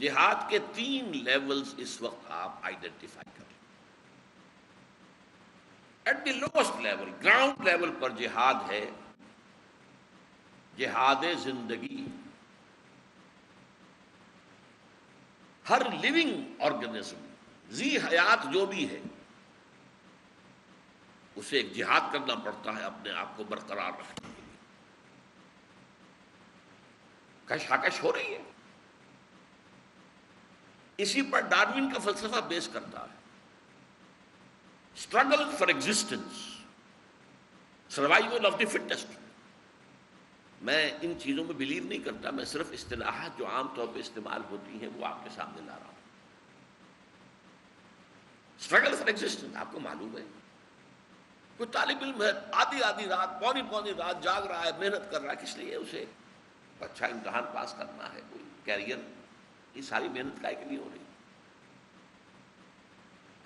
جہاد کے 3 لیولز اس وقت آپ آئیڈینٹیفائی کریں۔ At the lowest level, ground level پر جہاد ہے جہاد زندگی۔ ہر لیونگ آرگنزم، ذی حیات جو بھی ہے، اسے ایک جہاد کرنا پڑتا ہے اپنے آپ کو برقرار رکھنے کے لیے۔ کشاکش ہو رہی ہے، اسی پر ڈارون کا فلسفہ بیس کرتا ہے۔ Struggle for existence, survival of the fittest. میں ان چیزوں میں بلیو نہیں کرتا، میں صرف اصطلاحات جو عام طور پہ استعمال ہوتی ہیں وہ آپ کے سامنے لا رہا ہوں۔ اسٹرگل فار ایگزسٹنس، آپ کو معلوم ہے کوئی طالب علم ہے آدھی رات، پونی رات جاگ رہا ہے، محنت کر رہا ہے، کس لیے؟ اسے اچھا امتحان پاس کرنا ہے، کوئی کیریئر، یہ ساری محنت کا کے لیے ہو رہی ہے۔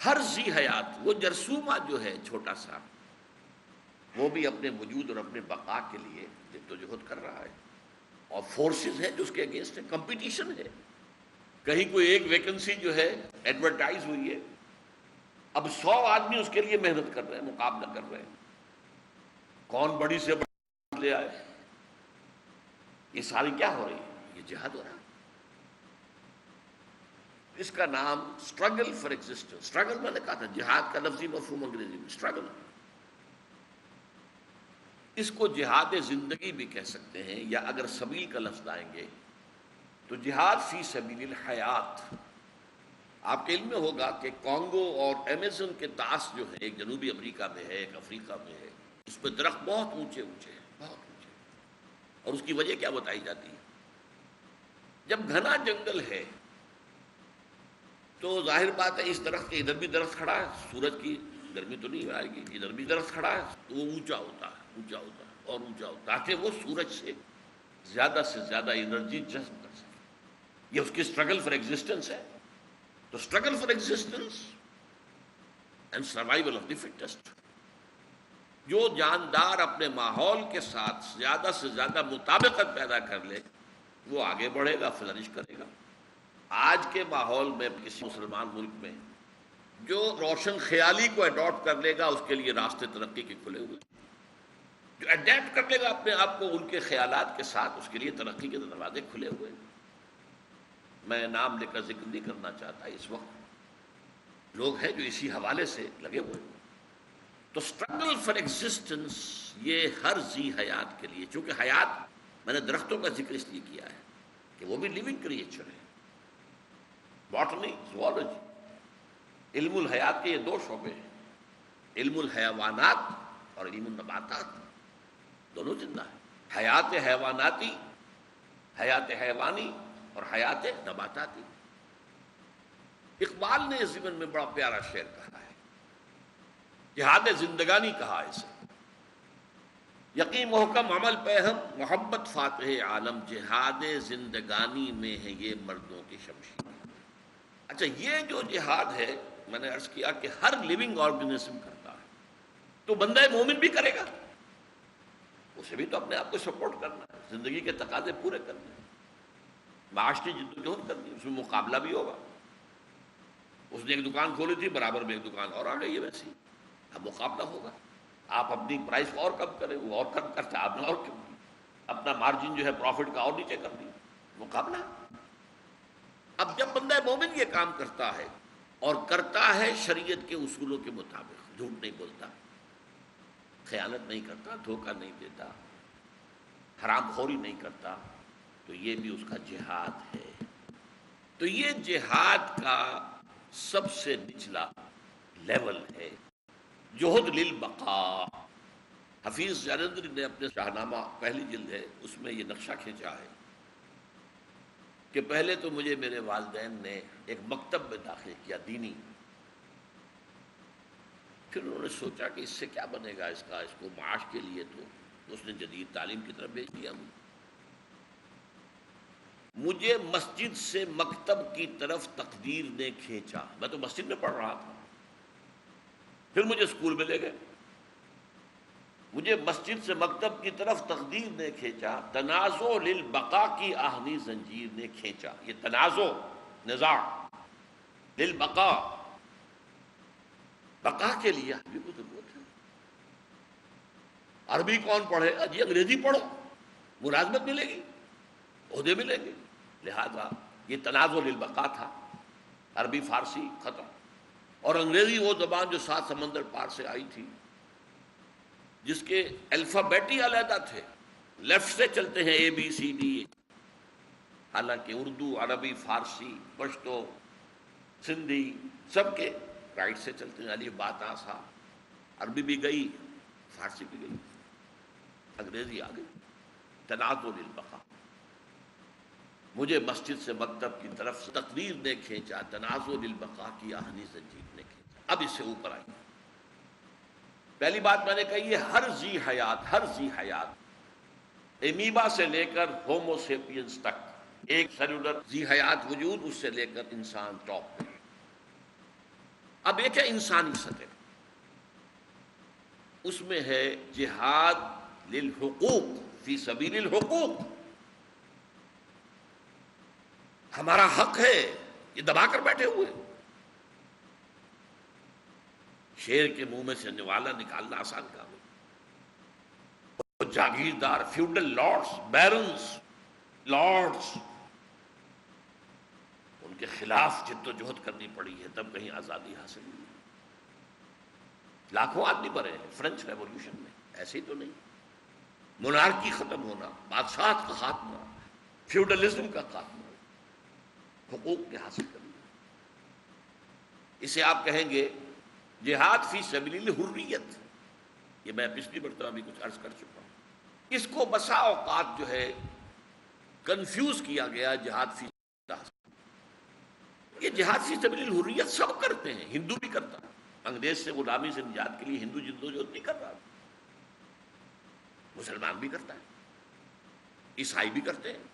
ہر ذی حیات، وہ جرثومہ جو ہے چھوٹا سا، وہ بھی اپنے وجود اور اپنے بقا کے لیے جدوجہد کر رہا ہے، اور فورسز ہیں جو اس کے اگینسٹ ہے، کمپٹیشن ہے۔ کہیں کوئی ایک ویکنسی جو ہے ایڈورٹائز ہوئی ہے، اب 100 آدمی اس کے لیے محنت کر رہے ہیں، مقابلہ کر رہے ہیں، کون بڑی سے بڑی لے آئے۔ یہ ساری کیا ہو رہی ہے؟ یہ جہاد ہو رہا ہے۔ اس کا نام اسٹرگل فار ایگزسٹنس۔ اسٹرگل میں نے کہا تھا، جہاد کا لفظی مفہوم انگریزی میں اسٹرگل۔ اس کو جہاد زندگی بھی کہہ سکتے ہیں، یا اگر سبیل کا لفظ لائیں گے تو جہاد فی سبیل الحیات۔ آپ کے علم میں ہوگا کہ کانگو اور ایمیزن کے طاس جو ہے، ایک جنوبی امریکہ میں ہے، ایک افریقہ میں ہے، اس پہ درخت بہت اونچے اونچے ہیں، بہت اونچے، اور اس کی وجہ کیا بتائی جاتی ہے؟ جب گھنا جنگل ہے تو ظاہر بات ہے اس درخت کے ادھر بھی درخت کھڑا ہے، سورج کی گرمی تو نہیں آئے گی، ادھر بھی درخت کھڑا ہے، تو وہ اونچا ہوتا ہے، اونچا ہوتا ہے اور اونچا ہوتا ہے، تاکہ وہ سورج سے زیادہ انرجی جذب کر سکے۔ یہ اس کی اسٹرگل فار ایگزسٹنس ہے۔ تو struggle for existence and survival of the fittest. جو جاندار اپنے ماحول کے ساتھ زیادہ سے زیادہ مطابقت پیدا کر لے، وہ آگے بڑھے گا، فلرش کرے گا۔ آج کے ماحول میں کسی مسلمان ملک میں جو روشن خیالی کو اڈاپٹ کر لے گا، اس کے لیے راستے ترقی کے کھلے ہوئے۔ جو اڈیپٹ کر لے گا اپنے آپ کو ان کے خیالات کے ساتھ، اس کے لیے ترقی کے دروازے کھلے ہوئے۔ میں نام لے کر ذکر نہیں کرنا چاہتا، اس وقت لوگ ہیں جو اسی حوالے سے لگے ہوئے ہیں۔ تو اسٹرگل فار ایگزسٹنس یہ ہر ذی حیات کے لیے، چونکہ حیات، میں نے درختوں کا ذکر اس لیے کیا ہے کہ وہ بھی لیونگ کریچر ہے۔ باٹنی، زوالوجی، علم الحیات کے یہ 2 شعبے ہیں، علم الحیوانات اور علم النباتات، دونوں زندہ ہیں۔ حیات حیواناتی، حیات حیوانی اور حیات نباتاتی۔ اقبال نے اس ضمن میں بڑا پیارا شعر کہا ہے، جہاد زندگانی کہا اسے۔ یقین محکم عمل پہ ہم، محبت فاتح عالم، جہاد زندگانی میں ہے یہ مردوں کی شمشیر۔ اچھا، یہ جو جہاد ہے، میں نے عرض کیا کہ ہر لیونگ آرگنزم کرتا ہے، تو بندہ مومن بھی کرے گا، اسے بھی تو اپنے آپ کو سپورٹ کرنا ہے، زندگی کے تقاضے پورے کرنے ہیں، معاشی جدوجہد کرنی ہے، اس میں مقابلہ بھی ہوگا۔ اس نے ایک دکان کھولی تھی، برابر میں ایک دکان اور آ گئی ہے ویسی، اب مقابلہ ہوگا۔ آپ اپنی پرائس کو اور کم کریں، وہ اور کم کرتا ہے، آپ نے اور کم کی، اپنا مارجن جو ہے پروفٹ کا اور نیچے کر دیا، مقابلہ۔ اب جب بندہ مومن یہ کام کرتا ہے اور کرتا ہے شریعت کے اصولوں کے مطابق، جھوٹ نہیں بولتا، خیانت نہیں کرتا، دھوکہ نہیں دیتا، حرام خوری نہیں کرتا، تو یہ بھی اس کا جہاد ہے۔ تو یہ جہاد کا سب سے نچلا لیول ہے، جہد للبقاء۔ حفیظ جالندری نے اپنے شاہنامہ پہلی جلد ہے، اس میں یہ نقشہ کھینچا ہے کہ پہلے تو مجھے میرے والدین نے ایک مکتب میں داخل کیا، دینی، پھر انہوں نے سوچا کہ اس سے کیا بنے گا، اس کو معاش کے لیے، تو اس نے جدید تعلیم کی طرف بھیج دیا۔ مجھے مسجد سے مکتب کی طرف تقدیر نے کھینچا، میں تو مسجد میں پڑھ رہا تھا، پھر مجھے اسکول میں لے گئے، مجھے مسجد سے مکتب کی طرف تقدیر نے کھینچا، تنازع للبقاء کی آہنی زنجیر نے کھینچا۔ یہ تنازع نزاع للبقاء، بقا کے لیے عربی کو ضرورت ہے۔ عربی کون پڑھے گا جی؟ انگریزی پڑھو، ملازمت ملے گی، عہدے ملیں گے۔ لہذا یہ تنازع للبقاء تھا، عربی فارسی ختم، اور انگریزی وہ زبان جو 7 سمندر پار سے آئی تھی، جس کے الفابیٹ ہی علیحدہ تھے، لیفٹ سے چلتے ہیں اے بی سی ڈی، حالانکہ اردو، عربی، فارسی، پشتو، سندھی سب کے رائٹ سے چلتے ہیں، الف با تا سا۔ عربی بھی گئی، فارسی بھی گئی، انگریزی آ گئی۔ تنازع للبقاء۔ مجھے مسجد سے مکتب کی طرف سے تقریر نے کھینچا، تنازع للبقاء کی آہنی زنجیر نے کھینچا۔ اب اس سے اوپر آئی، پہلی بات میں نے کہی ہے، ہر ذی حیات، ہر ذی حیات، امیبا سے لے کر ہومو سیپینز تک، ایک سیلولر ذی حیات وجود، اس سے لے کر انسان ٹاپ پہ۔ اب ایک ہے انسانی سطح، اس میں ہے جہاد للحقوق، فی سبیل الحقوق۔ ہمارا حق ہے، یہ دبا کر بیٹھے ہوئے، شیر کے منہ میں سے نوالا نکالنا آسان کام ہے۔ وہ جاگیردار، فیوڈل لارڈز، بیرنز، لارڈز، ان کے خلاف جد و جہد کرنی پڑی ہے، تب کہیں آزادی حاصل ہوئی۔ لاکھوں آدمی مرے ہیں فرینچ ریولیوشن میں، ایسے ہی تو نہیں۔ مونارکی ختم ہونا، بادشاہت کا خاتمہ، فیوڈلزم کا خاتمہ، حقوق کے حاصل کرنا، اسے آپ کہیں گے جہاد فی سبیل الحریت۔ یہ میں پچھلی مرتبہ بھی کچھ عرض کر چکا ہوں۔ اس کو بسا اوقات جو ہے کنفیوز کیا گیا جہاد فی سبیل اللہ۔ یہ جہاد فی سبیل الحریت سب کرتے ہیں، ہندو بھی کرتا ہے، انگریز سے غلامی سے نجات کے لیے ہندو جدوجہد نہیں کر رہا، مسلمان بھی کرتا ہے، عیسائی بھی کرتے ہیں۔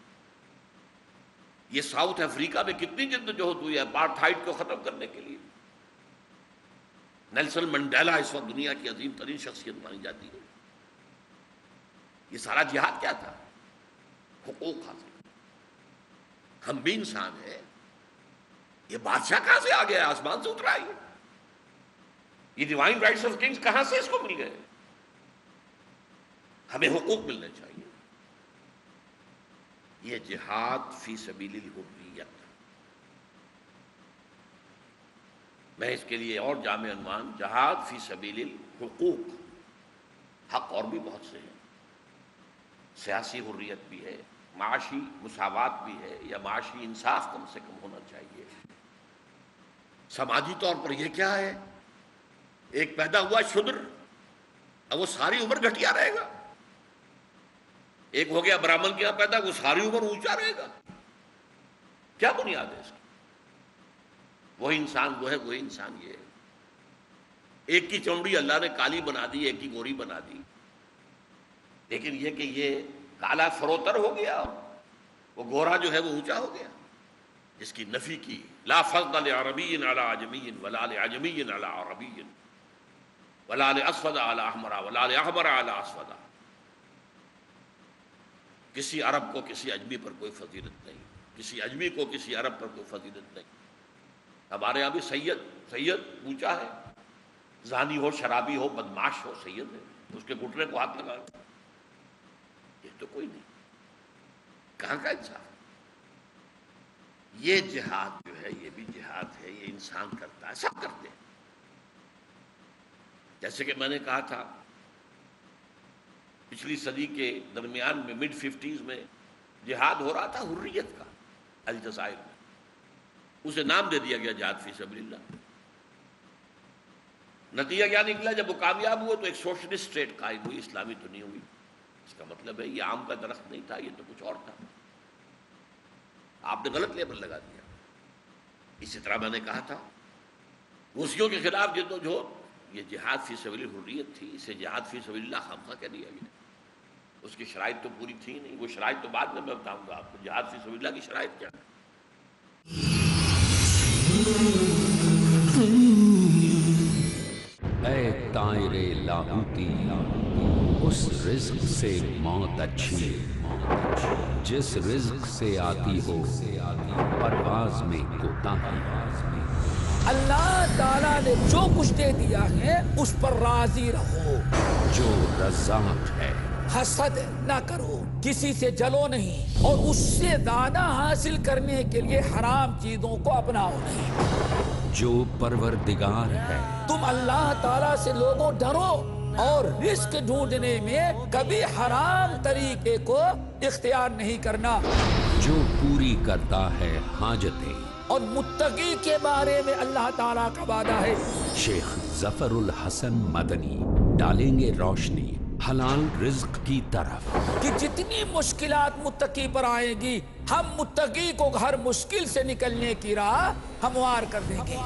یہ ساؤتھ افریقہ میں کتنی جدوجہد ہوئی ہے اپارتھائڈ کو ختم کرنے کے لیے۔ نیلسن منڈیلا اس وقت دنیا کی عظیم ترین شخصیت مانی جاتی ہے۔ یہ سارا جہاد کیا تھا؟ حقوق حاصل۔ ہم بھی انسان ہیں، یہ بادشاہ کہاں سے آ گیا؟ آسمان سے اترا ہے یہ ڈیوائن رائٹس آف کنگز کہاں سے اس کو مل گئے؟ ہمیں حقوق ملنے چاہیے۔ یہ جہاد فی سبیل الحریت۔ میں اس کے لیے اور جامع عنوان، جہاد فی سبیل الحقوق۔ حق اور بھی بہت سے ہیں، سیاسی حریت بھی ہے، معاشی مساوات بھی ہے، یا معاشی انصاف کم سے کم ہونا چاہیے۔ سماجی طور پر یہ کیا ہے؟ ایک پیدا ہوا شودر، اب وہ ساری عمر گھٹیا رہے گا۔ ایک ہو گیا برہمن کے یہاں پیدا، وہ ساری عمر اونچا رہے گا۔ کیا بنیاد ہے اس کی؟ وہی انسان وہ ہے، وہی انسان یہ ہے۔ ایک کی چمڑی اللہ نے کالی بنا دی، ایک کی گوری بنا دی، لیکن یہ کہ یہ کالا فروتر ہو گیا، وہ گورا جو ہے وہ اونچا ہو گیا، جس کی نفی کی۔ لا فضل لعربی علی عجمی ولا لعجمی علی عربی ولا لاسود علی احمر ولا لاحمر علی اسود۔ کسی عرب کو کسی اجمی پر کوئی فضیلت نہیں، کسی اجمی کو کسی عرب پر کوئی فضیلت نہیں۔ ہمارے یہاں بھی سید اونچا ہے، زانی ہو، شرابی ہو، بدماش ہو، سید ہے، اس کے گھٹنے کو ہاتھ لگا، یہ تو کوئی نہیں۔ کہاں کا انصاف؟ یہ جہاد جو ہے، یہ بھی جہاد ہے، یہ انسان کرتا ہے، سب کرتے ہیں۔ جیسے کہ میں نے کہا تھا، پچھلی صدی کے درمیان میں مڈ 50s میں جہاد ہو رہا تھا حریت کا الجزائر میں، اسے نام دے دیا گیا جہاد فی سبیل اللہ۔ نتیجہ کیا نکلا؟ جب وہ کامیاب ہوئے تو ایک سوشلسٹ اسٹیٹ قائم ہوئی، اسلامی تو نہیں ہوئی۔ اس کا مطلب ہے یہ آم کا درخت نہیں تھا، یہ تو کچھ اور تھا، آپ نے غلط لیبل لگا دیا۔ اسی طرح میں نے کہا تھا روسیوں کے خلاف جد و جہد، یہ جہاد فی سبیل الحریت تھی، اسے جہاد فی سبیل اللہ خامخواہ کہہ دیا گیا۔ اس کی شرائط تو پوری تھی نہیں، وہ شرائط تو بعد میں بتاؤں گا آپ کو، جہاد فی سبیل اللہ کی شرائط کیا ہے۔ اے طائر لاہوتی، اس رزق سے موت اچھی جس رزق سے آتی ہو پرواز میں کوتاہی۔ اللہ تعالیٰ نے جو کچھ دے دیا ہے اس پر راضی رہو۔ جو رزاق ہے حسد نہ کرو، کسی سے جلو نہیں، اور اس سے زیادہ حاصل کرنے کے لیے حرام چیزوں کو اپناؤ نہیں۔ جو پروردگار ہے تم اللہ تعالیٰ سے لوگوں ڈرو اور رزق ڈھونڈنے میں کبھی حرام طریقے کو اختیار نہیں کرنا۔ جو پوری کرتا ہے حاجتیں، اور متقی کے بارے میں اللہ تعالیٰ کا وعدہ ہے۔ شیخ ظفر الحسن مدنی ڈالیں گے روشنی حلال رزق کی طرف، کہ جتنی مشکلات متقی پر آئیں گی ہم متقی کو ہر مشکل سے نکلنے کی راہ ہموار کر دیں گے۔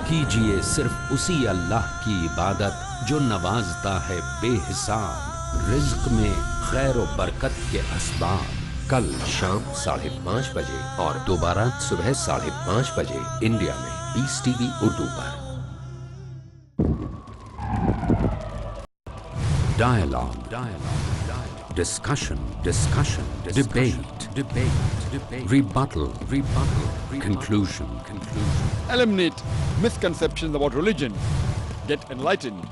کیجئے صرف اسی اللہ کی عبادت جو نوازتا ہے بے حساب، رزق میں خیر و برکت کے اسباب۔ کل شام 5:30 بجے اور دوبارہ صبح 5:30 بجے انڈیا میں پیس ٹی وی اردو پر۔ Dialogue, discussion, debate, rebuttal, conclusion. Eliminate misconceptions about religion. Get enlightened.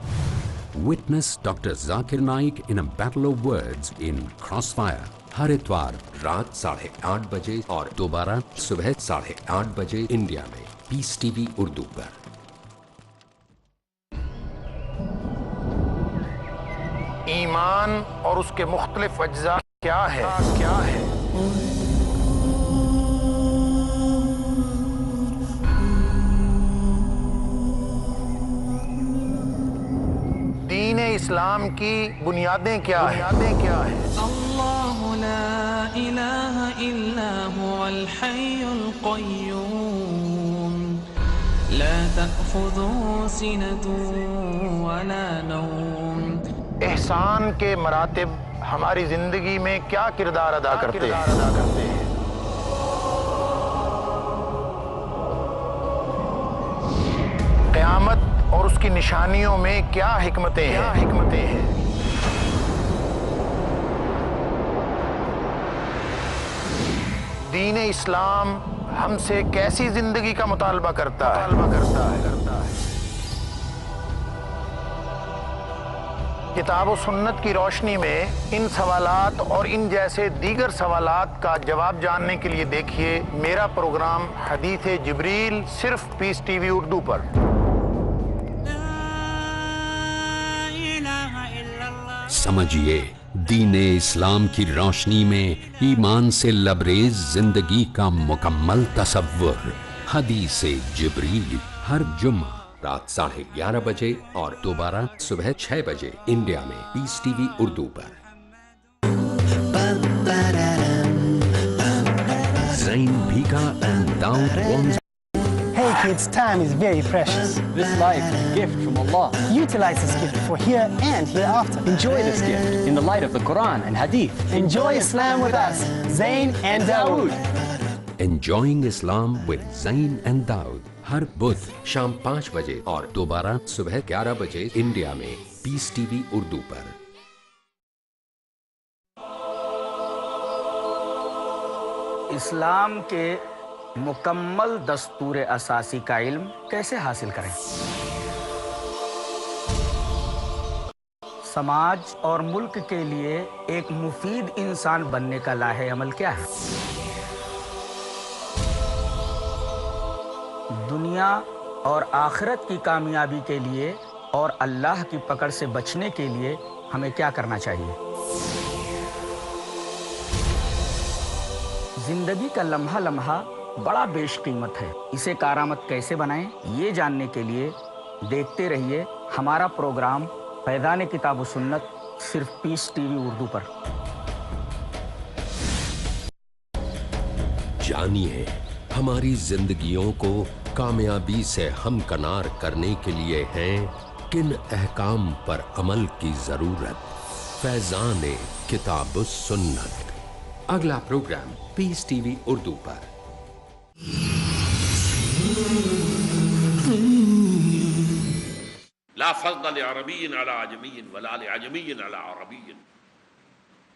Witness Dr. Zakir Naik in a battle of words in Crossfire، ہر اتوار رات 8:30 بجے اور دوبارہ صبح 8:30 بجے انڈیا میں پیس ٹی وی اردو پر۔ ایمان اور اس کے مختلف اجزاء کیا ہے؟ دین اسلام کی بنیادیں کیا ہیں؟ اللہ لا الہ الا هو الحی القیوم لا تأخذه سنة ولا نوم۔ احسان کے مراتب ہماری زندگی میں کیا کردار ادا کرتے ہیں؟ قیامت اور اس کی نشانیوں میں کیا حکمتیں ہیں؟ دین اسلام ہم سے کیسی زندگی کا مطالبہ کرتا ہے؟ کتاب و سنت کی روشنی میں ان سوالات اور ان جیسے دیگر سوالات کا جواب جاننے کے لیے دیکھیے میرا پروگرام حدیث جبریل، صرف پیس ٹی وی اردو پر۔ سمجھیے دین اسلام کی روشنی میں ایمان سے لبریز زندگی کا مکمل تصور۔ حدیث جبریل ہر جمعہ رات 11:30 بجے اور دوبارہ صبح 6 بجے انڈیا میں پیس ٹی وی اردو پر۔ Zain Bhikha and Dawud Wharnsby. Hey kids, time is very precious. This life is a gift from Allah. Utilize this gift for here and hereafter. Enjoy this gift in the light of the Quran and Hadith. Enjoy Islam with us, Zain and Dawood. Enjoying Islam with Zain and Dawood ہر بدھ شام 5 بجے اور دوبارہ صبح 11 بجے India میں Peace TV وی اردو پر۔ اسلام کے مکمل دستور اساسی کا علم کیسے حاصل کریں؟ سماج اور ملک کے لیے ایک مفید انسان بننے کا لاہ عمل کیا ہے؟ دنیا اور آخرت کی کامیابی کے لیے اور اللہ کی پکڑ سے بچنے کے لیے ہمیں کیا کرنا چاہیے؟ زندگی کا لمحہ لمحہ بڑا بیش قیمت ہے، اسے کارآمد کیسے بنائیں؟ یہ جاننے کے لیے دیکھتے رہیے ہمارا پروگرام فیضان کتاب و سنت، صرف پیس ٹی وی اردو پر۔ جانیے ہماری زندگیوں کو کامیابی سے ہمکنار کرنے کے لیے ہیں کن احکام پر عمل کی ضرورت۔ فیضان کتاب و سنت، اگلا پروگرام پیس ٹی وی اردو پر۔ لا فضل لعربی علی عجمی ولا لعجمی علی عربی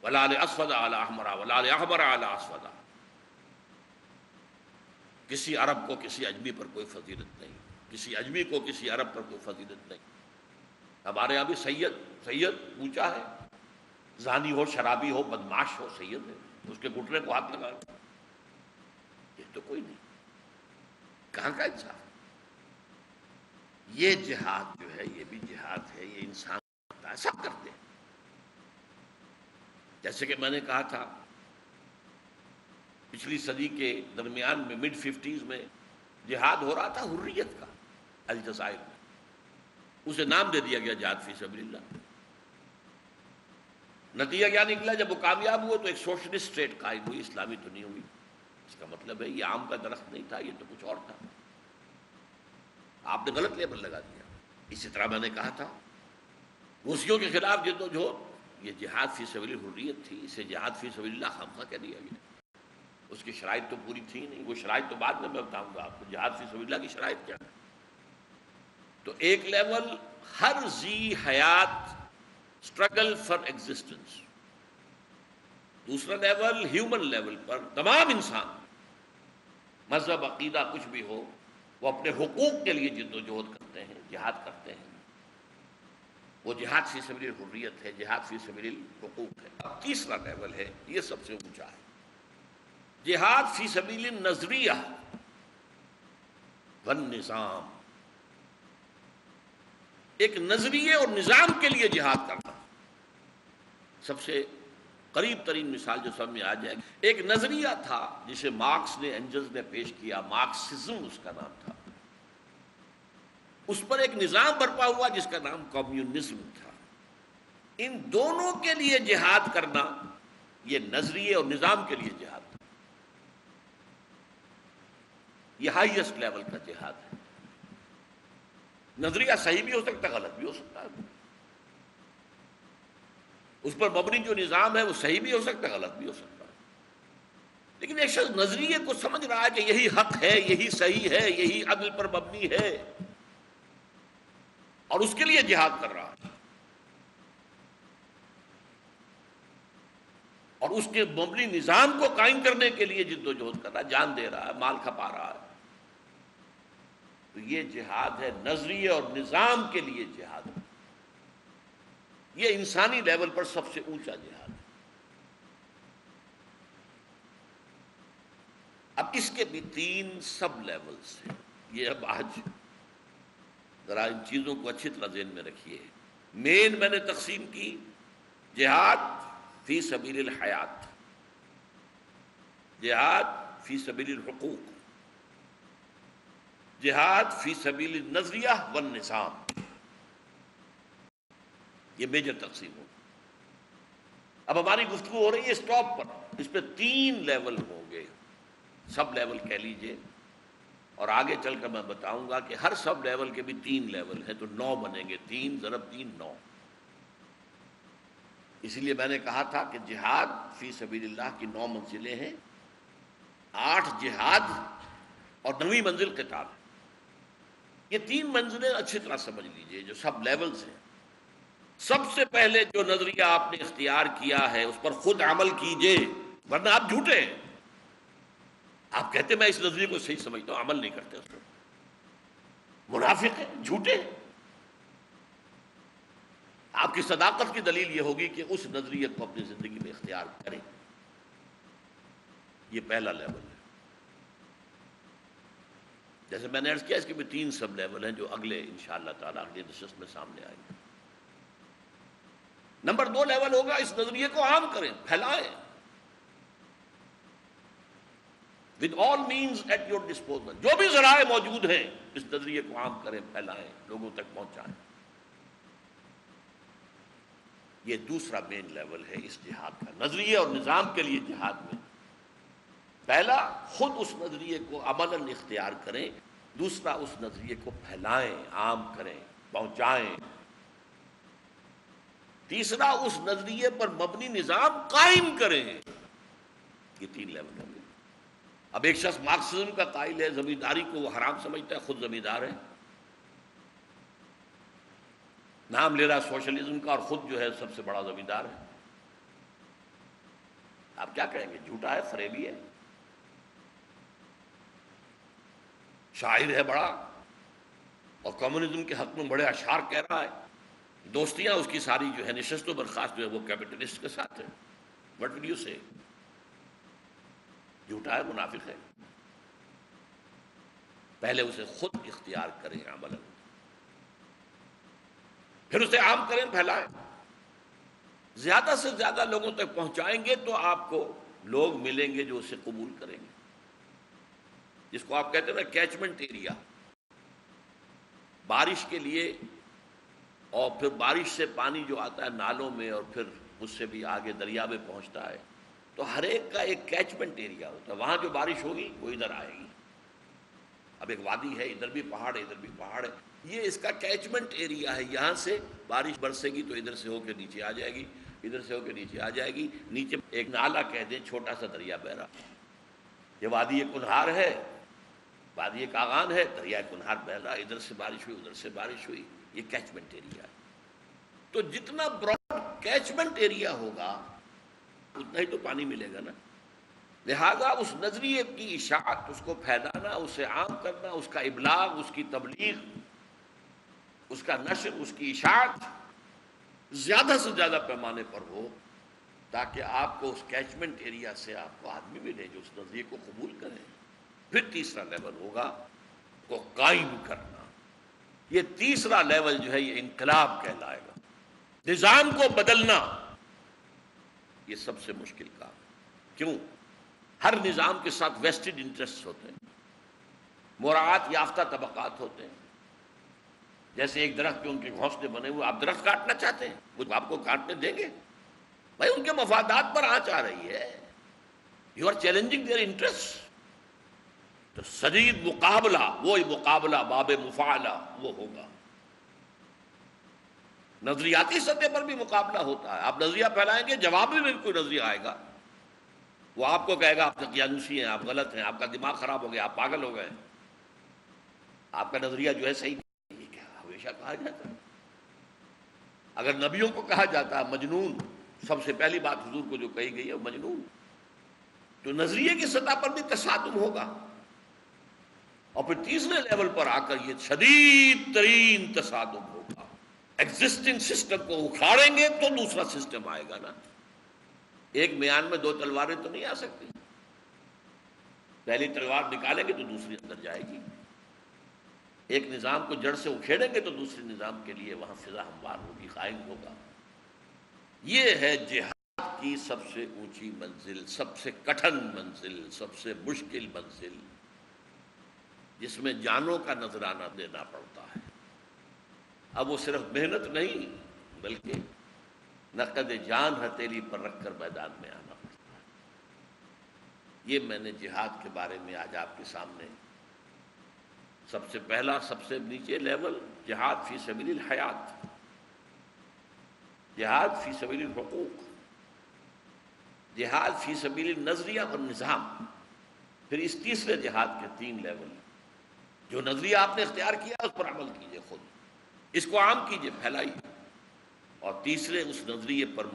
ولا لاسود علی احمر ولا لاحمر علی اسود. کسی عرب کو کسی اجمی پر کوئی فضیلت نہیں، کسی اجمی کو کسی عرب پر کوئی فضیلت نہیں. ہمارے یہاں بھی سید اونچا ہے، زانی ہو، شرابی ہو، بدماش ہو، سید ہے، اس کے گھٹنے کو ہاتھ لگا. یہ تو کوئی نہیں، کہاں کا انصاف؟ یہ جہاد جو ہے یہ بھی جہاد ہے، یہ انسان کرتا ہے، سب کرتے ہیں. جیسے کہ میں نے کہا تھا پچھلی صدی کے درمیان میں مڈ 50s میں جہاد ہو رہا تھا حریت کا الجزائر میں، اسے نام دے دیا گیا جہاد فی سبیل اللہ. نتیجہ کیا نکلا؟ جب وہ کامیاب ہوئے تو ایک سوشلسٹ اسٹیٹ قائم ہوئی، اسلامی تو نہیں ہوئی. اس کا مطلب ہے یہ آم کا درخت نہیں تھا، یہ تو کچھ اور تھا، آپ نے غلط لیبل لگا دیا. اسی طرح میں نے کہا تھا روسیوں کے خلاف جدوجہد یہ جہاد فی سبیل حریت تھی، اسے جہاد فی سبیل اللہ خامخواہ کہہ دیا گیا. اس کی شرائط تو پوری تھی نہیں، وہ شرائط تو بعد میں بتاؤں گا آپ کو جہاد فی سبیل اللہ کی شرائط کیا ہے. تو ایک لیول ہر ذی حیات اسٹرگل فار ایگزسٹنس، دوسرا لیول ہیومن لیول پر تمام انسان مذہب عقیدہ کچھ بھی ہو وہ اپنے حقوق کے لیے جد و جہد کرتے ہیں، جہاد کرتے ہیں. وہ جہاد فی سبیل حریت ہے، جہاد فی سبیل حقوق ہے. اب تیسرا لیول ہے، یہ سب سے اونچا ہے، جہاد فی سبیل النظریہ والنظام. ایک نظریے اور نظام کے لیے جہاد کرنا. سب سے قریب ترین مثال جو سب میں آ جائے گی، ایک نظریہ تھا جسے مارکس نے، اینجلز نے پیش کیا، مارکسزم اس کا نام تھا. اس پر ایک نظام برپا ہوا جس کا نام کمیونزم تھا. ان دونوں کے لیے جہاد کرنا یہ نظریے اور نظام کے لیے جہاد تھا. یہ ہائیسٹ لیول کا جہاد ہے. نظریہ صحیح بھی ہو سکتا ہے، غلط بھی ہو سکتا ہے. اس پر مبنی جو نظام ہے وہ صحیح بھی ہو سکتا ہے، غلط بھی ہو سکتا ہے. لیکن ایک شخص نظریے کو سمجھ رہا ہے کہ یہی حق ہے، یہی صحیح ہے، یہی عدل پر مبنی ہے، اور اس کے لیے جہاد کر رہا ہے، اور اس کے مبنی نظام کو قائم کرنے کے لیے جد و جہد کر رہا ہے، جان دے رہا ہے، مال کھپا رہا ہے. تو یہ جہاد ہے، نظریے اور نظام کے لیے جہاد ہے. یہ انسانی لیول پر سب سے اونچا جہاد ہے. اب اس کے بھی 3 سب لیولز ہیں. یہ اب آج ذرا ان چیزوں کو اچھی طرح ذہن میں رکھیے. مین میں نے تقسیم کی جہاد فی سبیل الحیات، جہاد فی سبیل الحقوق، جہاد فی سبیل النظریہ والنظام. یہ میجر تقسیم ہو. اب ہماری گفتگو ہو رہی ہے اسٹاپ پر. اس پہ 3 لیول ہوں گے، سب لیول کہہ لیجئے، اور آگے چل کر میں بتاؤں گا کہ ہر سب لیول کے بھی 3 لیول ہیں، تو 9 بنیں گے. 3 ضرب 3 9. اسی لیے میں نے کہا تھا کہ جہاد فی سبیل اللہ کی 9 منزلیں ہیں. 8 جہاد اور 9ویں منزل قتال. یہ 3 منزلیں اچھی طرح سمجھ لیجئے جو سب لیولز ہیں. سب سے پہلے جو نظریہ آپ نے اختیار کیا ہے اس پر خود عمل کیجئے، ورنہ آپ جھوٹے ہیں. آپ کہتے میں اس نظریے کو صحیح سمجھتا ہوں، عمل نہیں کرتے اس پر، منافق ہیں، جھوٹے ہیں. آپ کی صداقت کی دلیل یہ ہوگی کہ اس نظریے کو اپنی زندگی میں اختیار کریں. یہ پہلا لیول ہے. جیسے میں نے عرض کیا اس کے بھی 3 سب لیول ہیں جو اگلے انشاءاللہ تعالیٰ اگلے نشست میں سامنے آئیں گے. نمبر 2 لیول ہوگا اس نظریے کو عام کریں، پھیلائیں. with all means at your disposal. جو بھی ذرائع موجود ہیں اس نظریے کو عام کریں، پھیلائیں، لوگوں تک پہنچائیں. یہ دوسرا مین لیول ہے اس جہاد کا، نظریے اور نظام کے لیے جہاد میں. پہلا خود اس نظریے کو عملاً اختیار کریں، دوسرا اس نظریے کو پھیلائیں، عام کریں، پہنچائیں. تیسرا اس نظریے پر مبنی نظام قائم کریں. یہ 3 لیول ہوں گے. اب ایک شخص مارکسزم کا قائل ہے، زمینداری کو وہ حرام سمجھتا ہے، خود زمیندار ہے، نام لے رہا سوشلزم کا اور خود جو ہے سب سے بڑا زمیندار ہے. آپ کیا کہیں گے؟ جھوٹا ہے، فریبی ہے، شاعر ہے بڑا، اور کمیونزم کے حق میں بڑے اشعار کہہ رہا ہے. دوستیاں اس کی ساری جو ہے نشست و برخاست جو ہے وہ کیپٹلسٹ کے ساتھ ہے. وٹ ول یو سے؟ جھوٹا ہے، منافق ہے. پہلے اسے خود اختیار کریں عمل، پھر اسے عام کریں، پھیلائیں. زیادہ سے زیادہ لوگوں تک پہنچائیں گے تو آپ کو لوگ ملیں گے جو اسے قبول کریں گے، جس کو آپ کہتے ہیں نا کیچمنٹ ایریا. بارش کے لیے، اور پھر بارش سے پانی جو آتا ہے نالوں میں اور پھر اس سے بھی آگے دریا میں پہنچتا ہے، تو ہر ایک کا ایک کیچمنٹ ایریا ہوتا ہے. وہاں جو بارش ہوگی وہ ادھر آئے گی. اب ایک وادی ہے، ادھر بھی پہاڑ ہے، ادھر بھی پہاڑ ہے، یہ اس کا کیچمنٹ ایریا ہے. یہاں سے بارش برسے گی تو ادھر سے ہو کے نیچے آ جائے گی، ادھر سے ہو کے نیچے آ جائے گی. نیچے ایک نالا کہہ دیں، چھوٹا سا دریا بہ رہا. یہ وادی کنہار ہے، وادی کاغان ہے، دریا کنہار بہ رہا. ادھر سے بارش ہوئی، ادھر سے بارش ہوئی، یہ کیچمنٹ ایریا ہے. تو جتنا براڈ کیچمنٹ ایریا ہوگا اتنا ہی تو پانی ملے گا نا. لہذا اس نظریے کی اشاعت، اس کو پھیلانا، اسے عام کرنا، اس کا ابلاغ، اس کی تبلیغ، اس کا نشر، اس کی اشاعت زیادہ سے زیادہ پیمانے پر ہو، تاکہ آپ کو اس کیچمنٹ ایریا سے آپ کو آدمی ملے جو اس نظریے کو قبول کریں. پھر تیسرا لیول ہوگا کو قائم کرنا. یہ تیسرا لیول جو ہے یہ انقلاب کہلائے گا. نظام کو بدلنا یہ سب سے مشکل کام. کیوں؟ ہر نظام کے ساتھ ویسٹڈ انٹرسٹ ہوتے ہیں، مراعات یافتہ طبقات ہوتے ہیں. جیسے ایک درخت کے ان کے گھونسلے بنے ہوئے، آپ درخت کاٹنا چاہتے ہیں، وہ آپ کو کاٹنے دیں گے؟ بھائی ان کے مفادات پر آنچ آ رہی ہے. You are challenging their interest. تو شدید مقابلہ، وہی مقابلہ باب مفاعلہ وہ ہوگا. نظریاتی سطح پر بھی مقابلہ ہوتا ہے. آپ نظریہ پھیلائیں گے، جواب میں کوئی نظریہ آئے گا، وہ آپ کو کہے گا آپ دقیانوسی ہیں، آپ غلط ہیں، آپ کا دماغ خراب ہو گیا، آپ پاگل ہو گئے، آپ کا نظریہ جو ہے صحیح نہیں. یہ کیا ہمیشہ کہا جاتا ہے. اگر نبیوں کو کہا جاتا ہے مجنون، سب سے پہلی بات حضور کو جو کہی گئی ہے وہ مجنون. تو نظریے کی سطح پر بھی تصادم ہوگا. اور پھر تیسرے لیول پر آ کر یہ شدید ترین تصادم ہوگا. ایگزسٹنگ سسٹم کو اکھاڑیں گے تو دوسرا سسٹم آئے گا نا. ایک میان میں دو تلواریں تو نہیں آ سکتی. پہلی تلوار نکالیں گے تو دوسری اندر جائے گی. ایک نظام کو جڑ سے اکھیڑیں گے تو دوسرے نظام کے لیے وہاں فضا ہموار ہوگی، قائم ہوگا. یہ ہے جہاد کی سب سے اونچی منزل، سب سے کٹھن منزل، سب سے مشکل منزل، جس میں جانوں کا نذرانہ دینا پڑتا ہے. اب وہ صرف محنت نہیں بلکہ نقد جان ہتھیلی پر رکھ کر میدان میں آنا پڑتا ہے. یہ میں نے جہاد کے بارے میں آج آپ کے سامنے سب سے پہلا، سب سے نیچے لیول جہاد فی سبیل الحیات، جہاد فی سبیل الحقوق، جہاد فی سبیل النظریہ اور نظام. پھر اس تیسرے جہاد کے تین لیول. جو نظریہ آپ نے اختیار کیا اس پر عمل کیجئے، خود اس کو عام کیجئے، پھیلائیے. اور تیسرے اس نظریے پر